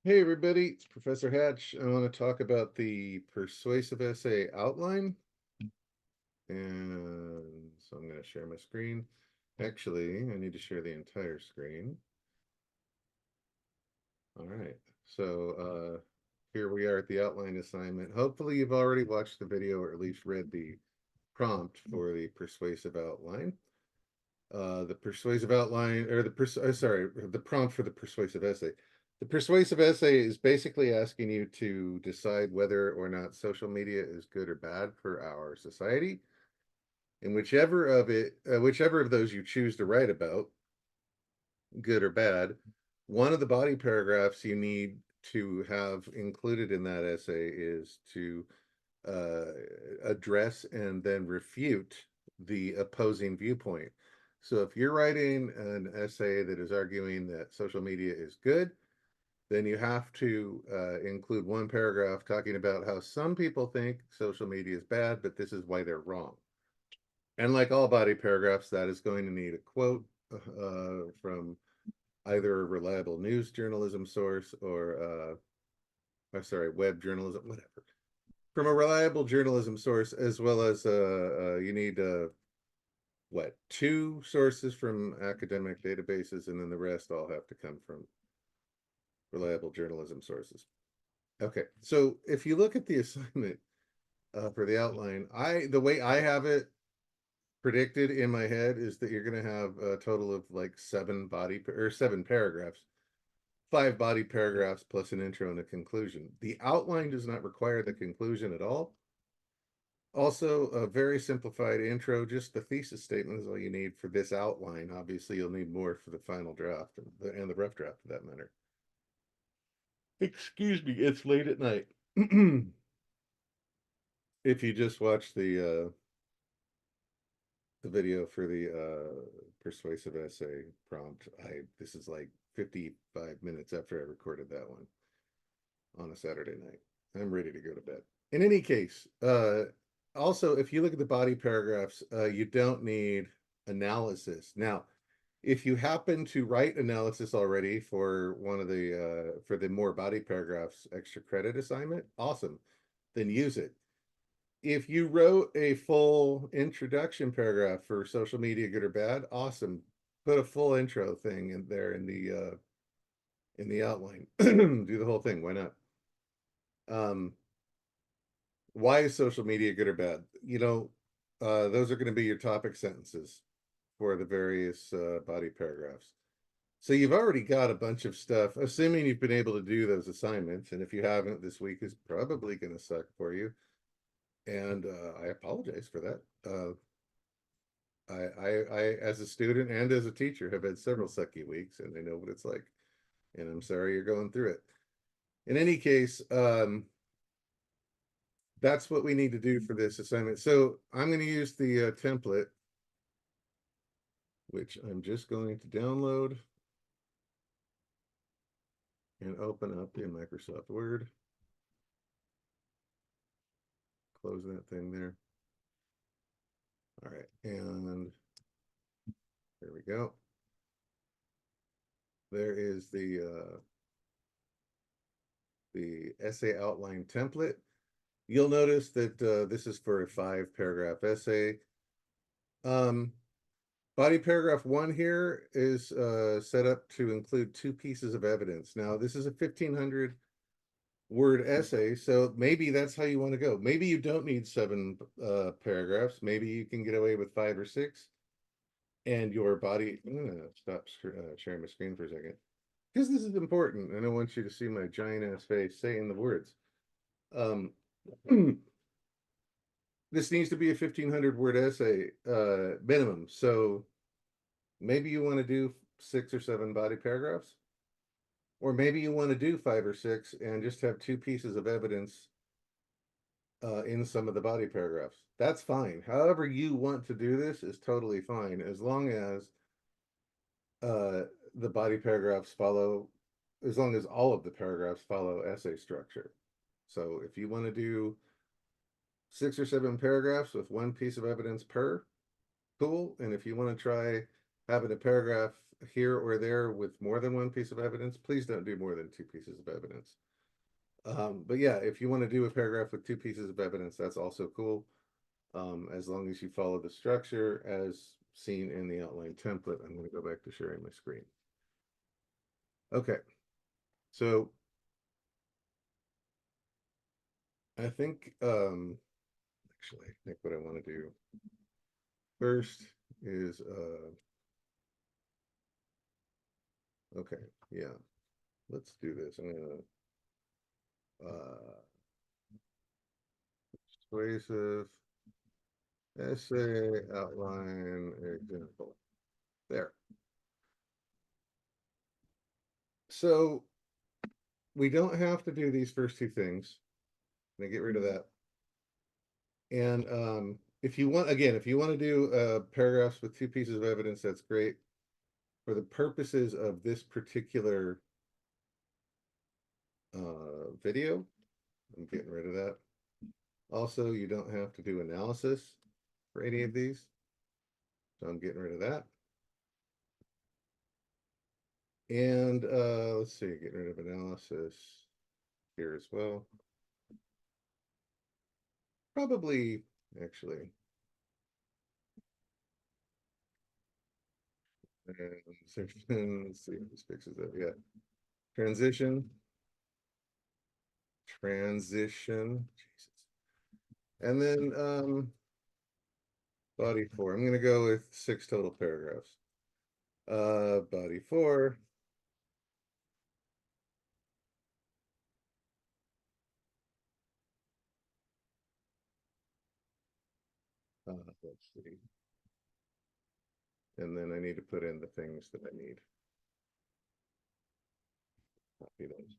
Hey everybody, it's Professor Hatch. I want to talk about the persuasive essay outline. And so I'm going to share my screen. Actually, I need to share the entire screen. All right. So here we are at the outline assignment. Hopefully you've already watched the video or at least read the prompt for the persuasive outline. The persuasive outline, or the prompt for the persuasive essay. The persuasive essay is basically asking you to decide whether or not social media is good or bad for our society. And whichever of those you choose to write about, good or bad, one of the body paragraphs you need to have included in that essay is to uh, address and then refute the opposing viewpoint. So if you're writing an essay that is arguing that social media is good, then you have to include one paragraph talking about how some people think social media is bad, but this is why they're wrong. And like all body paragraphs, that is going to need a quote from either a reliable news journalism source or, web journalism, whatever. From a reliable journalism source, as well as you need two sources from academic databases, and then the rest all have to come from reliable journalism sources. Okay, so if you look at the assignment for the outline, the way I have it predicted in my head is that you're going to have a total of like seven paragraphs, five body paragraphs plus an intro and a conclusion. The outline does not require the conclusion at all. Also, a very simplified intro, just the thesis statement is all you need for this outline. Obviously, you'll need more for the final draft and the rough draft for that matter. Excuse me, it's late at night. If you just watch the video for the persuasive essay prompt, this is like 55 minutes after I recorded that one on a Saturday night. I'm ready to go to bed. In any case, also, if you look at the body paragraphs, you don't need analysis. Now, if you happen to write analysis already for one of the for the more body paragraphs extra credit assignment, awesome. Then use it. If you wrote a full introduction paragraph for social media, good or bad, awesome. Put a full intro thing in there in the outline. Do the whole thing. Why not? Um, why is social media good or bad? Those are going to be your topic sentences for the various body paragraphs. So you've already got a bunch of stuff, assuming you've been able to do those assignments. And if you haven't, this week is probably going to suck for you. And I apologize for that. As a student and as a teacher, have had several sucky weeks, and I know what it's like. And I'm sorry you're going through it. In any case, that's what we need to do for this assignment. So I'm going to use the template, which I'm just going to download and open up in Microsoft Word. Close that thing there. All right, and there we go. There is the essay outline template. You'll notice that this is for a 5-paragraph essay. Body paragraph 1 here is set up to include 2 pieces of evidence. Now, this is a 1,500 word essay, so maybe that's how you want to go. Maybe you don't need 7 paragraphs. Maybe you can get away with 5 or 6. And your body, I'm going to stop sharing my screen for a second, because this is important. I don't want you to see my giant ass face saying the words. This needs to be a 1,500 word essay minimum. So maybe you want to do 6 or 7 body paragraphs, or maybe you want to do 5 or 6 and just have 2 pieces of evidence in some of the body paragraphs. That's fine. However you want to do this is totally fine, as long as the body paragraphs follow, as long as all of the paragraphs follow essay structure. So if you want to do 6 or 7 paragraphs with 1 piece of evidence per, cool. And if you want to try having a paragraph here or there with more than one piece of evidence, please don't do more than two pieces of evidence. But yeah, if you want to do a paragraph with two pieces of evidence, that's also cool. As long as you follow the structure as seen in the outline template. I'm going to go back to sharing my screen. Okay, so I think actually, I think what I want to do first is okay, yeah, let's do this. I'm gonna persuasive essay outline example. There. So we don't have to do these first two things. I'm gonna get rid of that. And if you want, again, if you want to do paragraphs with two pieces of evidence, that's great. For the purposes of this particular video, I'm getting rid of that. Also, you don't have to do analysis for any of these. So I'm getting rid of that. And let's see, getting rid of analysis here as well. Probably, actually. And let's see if this fixes that. Yeah. Transition. Jesus. And then body 4. I'm going to go with 6 total paragraphs. Body 4. Let's see. And then I need to put in the things that I need. Copy those.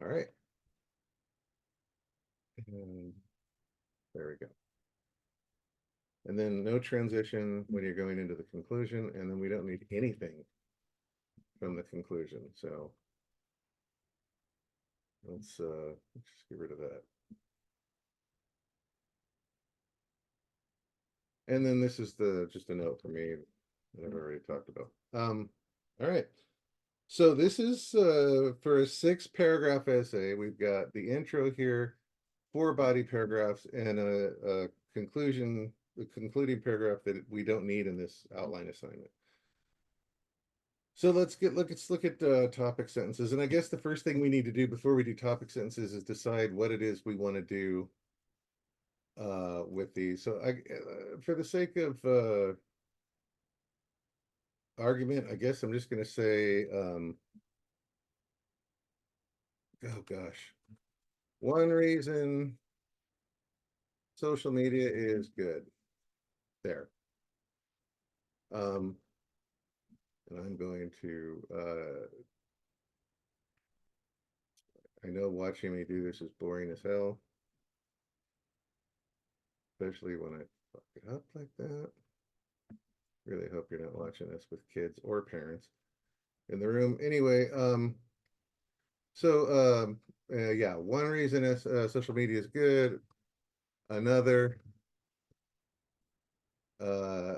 All right. And there we go. And then no transition when you're going into the conclusion, and then we don't need anything from the conclusion. So let's just get rid of that. And then this is just a note for me that I've already talked about. All right. So this is for a 6-paragraph essay. We've got the intro here, 4 body paragraphs, and a conclusion, the concluding paragraph that we don't need in this outline assignment. So let's look at topic sentences. And I guess the first thing we need to do before we do topic sentences is decide what it is we want to do with these. So for the sake of argument, I guess I'm just going to say, oh gosh, one reason social media is good. There. And I'm going to, I know watching me do this is boring as hell, especially when I fuck it up like that. Really hope you're not watching this with kids or parents in the room. Anyway, yeah, one reason is social media is good. Another, uh,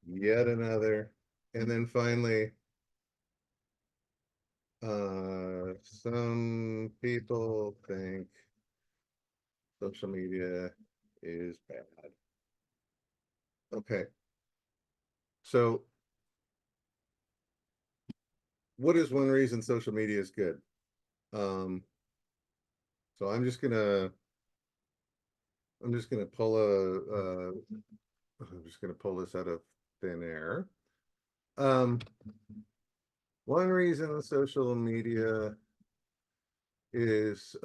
yet another, and then finally, some people think social media is bad. Okay, so what is one reason social media is good? So I'm just gonna pull I'm just gonna pull this out of thin air. One reason social media is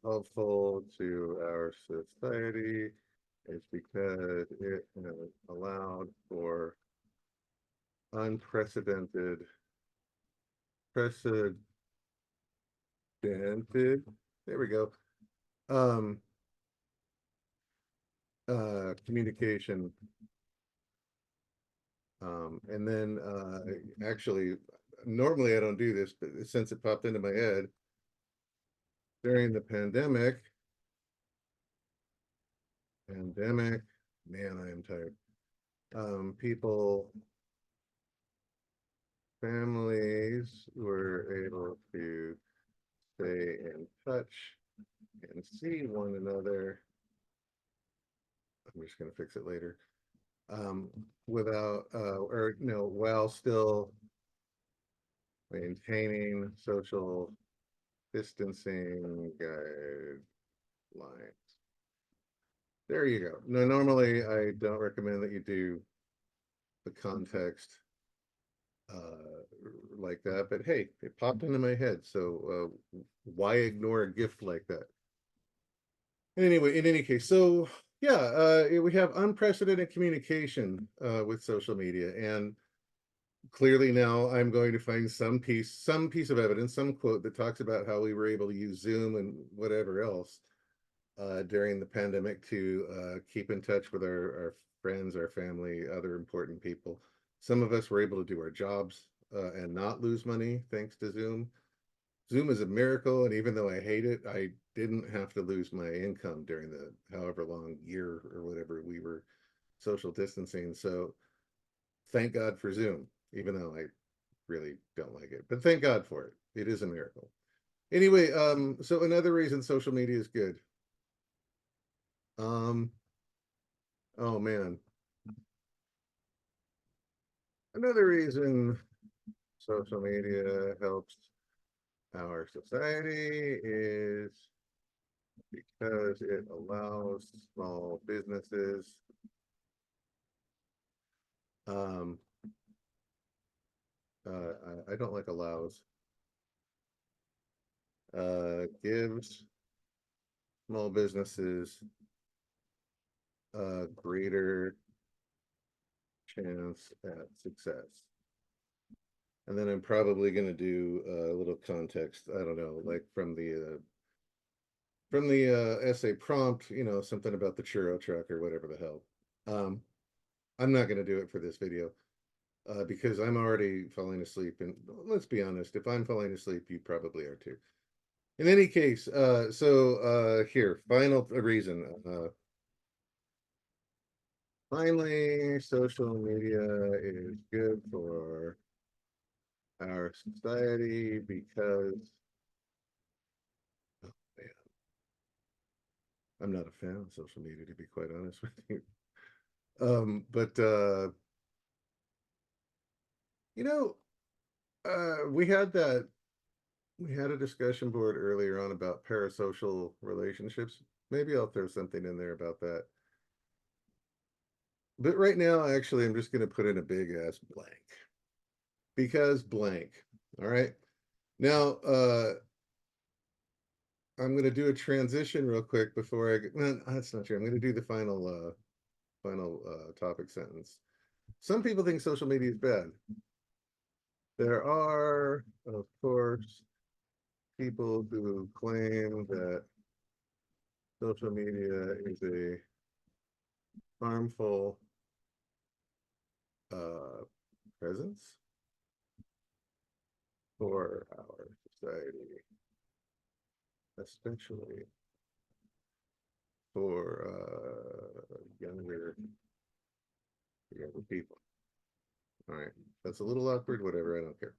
helpful to our society is because it allowed for unprecedented, precedented, there we go, um, communication. And then actually, normally I don't do this, but since it popped into my head, during the pandemic, man, I am tired. People families were able to stay in touch and see one another. I'm just going to fix it later. Without, or, while still maintaining social distancing guidelines. There you go. No, normally I don't recommend that you do the context like that, but hey, it popped into my head, so why ignore a gift like that? Anyway, in any case, so yeah, we have unprecedented communication with social media, and clearly now I'm going to find some piece of evidence, some quote that talks about how we were able to use Zoom and whatever else during the pandemic to keep in touch with our friends, our family, other important people. Some of us were able to do our jobs and not lose money thanks to Zoom. Zoom is a miracle, and even though I hate it, I didn't have to lose my income during the however long year or whatever we were social distancing. So thank God for Zoom, even though I really don't like it, but thank God for it. It is a miracle. Anyway, so another reason social media is good. Um, oh man, another reason social media helps our society is because it allows small businesses um I don't like allows gives small businesses a greater chance at success. And then I'm probably going to do a little context, I don't know, like from the essay prompt, something about the churro truck or whatever the hell. um I'm not going to do it for this video because I'm already falling asleep, and let's be honest, if I'm falling asleep, you probably are too. In any case, here, final reason. Finally, social media is good for our society because, oh man, I'm not a fan of social media, to be quite honest with you. But you know, we had a discussion board earlier on about parasocial relationships. Maybe I'll throw something in there about that. But right now, actually, I'm just going to put in a big ass blank because blank. All right. Now, I'm going to do a transition real quick before I get, no, that's not true. I'm going to do the final topic sentence. Some people think social media is bad. There are, of course, people who claim that social media is a harmful uh, presence for our society, especially for younger people. All right, that's a little awkward. Whatever, I don't care.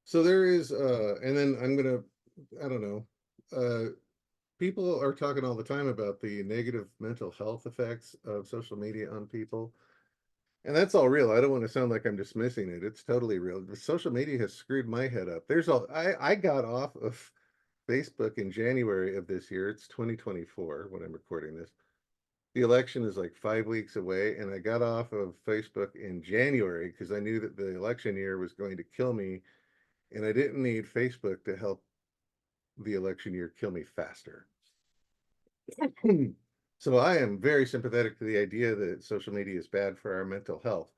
So there is, and then I'm gonna, I don't know. People are talking all the time about the negative mental health effects of social media on people. And that's all real. I don't want to sound like I'm dismissing it. It's totally real. The social media has screwed my head up. I got off of Facebook in January of this year. It's 2024 when I'm recording this. The election is like 5 weeks away, and I got off of Facebook in January because I knew that the election year was going to kill me, and I didn't need Facebook to help the election year kill me faster. So I am very sympathetic to the idea that social media is bad for our mental health.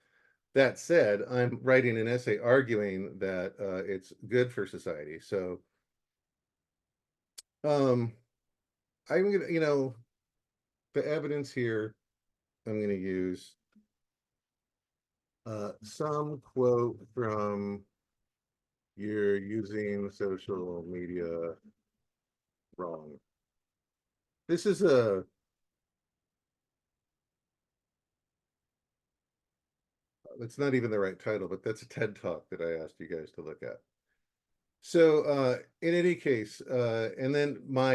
That said, I'm writing an essay arguing that it's good for society. So um, I'm gonna, the evidence here, I'm gonna use some quote from "You're using social media wrong." This is a, It's not even the right title, but that's a TED Talk that I asked you guys to look at. So in any case, and then my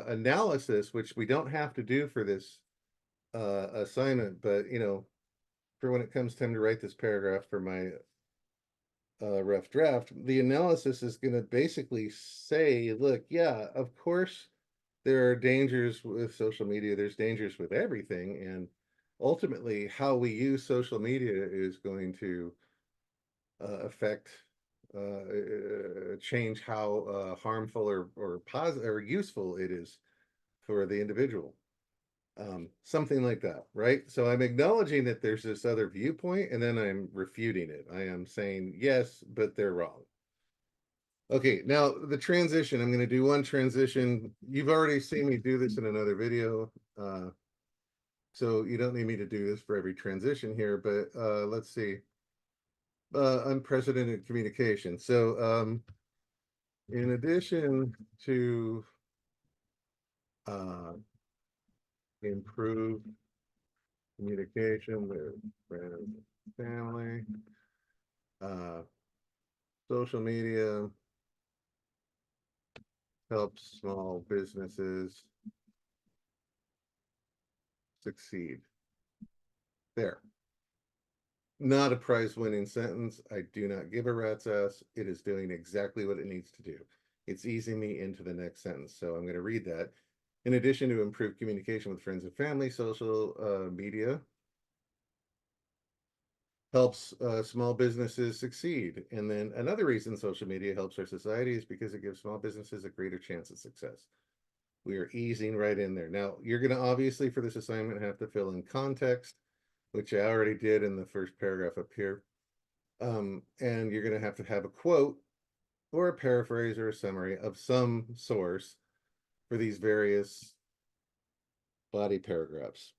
analysis, which we don't have to do for this assignment, but for when it comes time to write this paragraph for my rough draft, the analysis is going to basically say, look, yeah, of course there are dangers with social media. There's dangers with everything, and ultimately, how we use social media is going to affect change how harmful or positive or useful it is for the individual. Something like that, right? So I'm acknowledging that there's this other viewpoint, and then I'm refuting it. I am saying yes, but they're wrong. Okay, now the transition. I'm going to do one transition. You've already seen me do this in another video, so you don't need me to do this for every transition here. But let's see. Unprecedented communication. So in addition to improved communication with friends, family, uh, social media helps small businesses succeed. There. Not a prize-winning sentence. I do not give a rat's ass. It is doing exactly what it needs to do. It's easing me into the next sentence. So I'm going to read that. In addition to improved communication with friends and family, social media helps small businesses succeed. And then another reason social media helps our society is because it gives small businesses a greater chance of success. We are easing right in there. Now, you're going to obviously, for this assignment, have to fill in context, which I already did in the first paragraph up here. And you're going to have a quote or a paraphrase or a summary of some source for these various body paragraphs.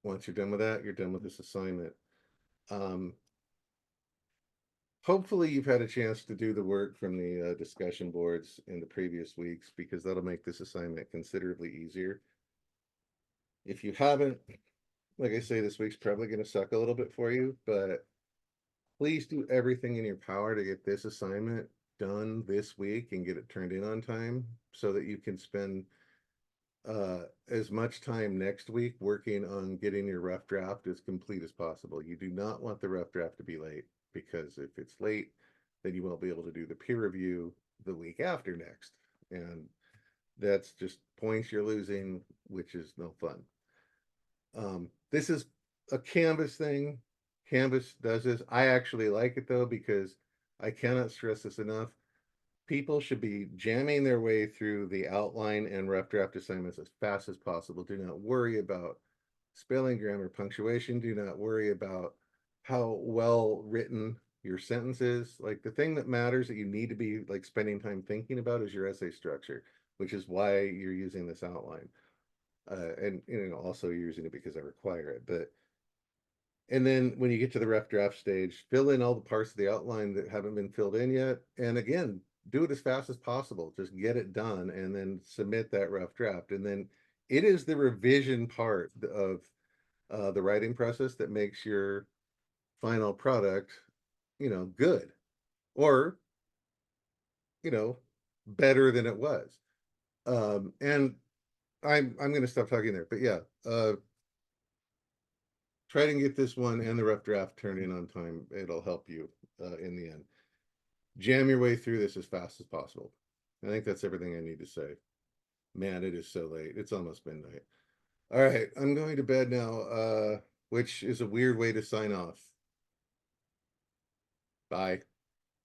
Once you're done with that, you're done with this assignment. Hopefully you've had a chance to do the work from the discussion boards in the previous weeks, because that'll make this assignment considerably easier. If you haven't, like I say, this week's probably going to suck a little bit for you, but please do everything in your power to get this assignment done this week and get it turned in on time so that you can spend as much time next week working on getting your rough draft as complete as possible. You do not want the rough draft to be late, because if it's late, then you won't be able to do the peer review the week after next. And that's just points you're losing, which is no fun. This is a Canvas thing. Canvas does this. I actually like it though, because I cannot stress this enough. People should be jamming their way through the outline and rough draft assignments as fast as possible. Do not worry about spelling, grammar, punctuation. Do not worry about how well written your sentence is. Like, the thing that matters that you need to be like spending time thinking about is your essay structure, which is why you're using this outline. And also you're using it because I require it. But and then when you get to the rough draft stage, fill in all the parts of the outline that haven't been filled in yet. And again, do it as fast as possible. Just get it done and then submit that rough draft. And then it is the revision part of the writing process that makes your final product, good, or, better than it was. And I'm going to stop talking there, but yeah, try to get this one and the rough draft turned in on time. It'll help you in the end. Jam your way through this as fast as possible. I think that's everything I need to say. Man, it is so late. It's almost midnight. All right, I'm going to bed now, which is a weird way to sign off. Bye.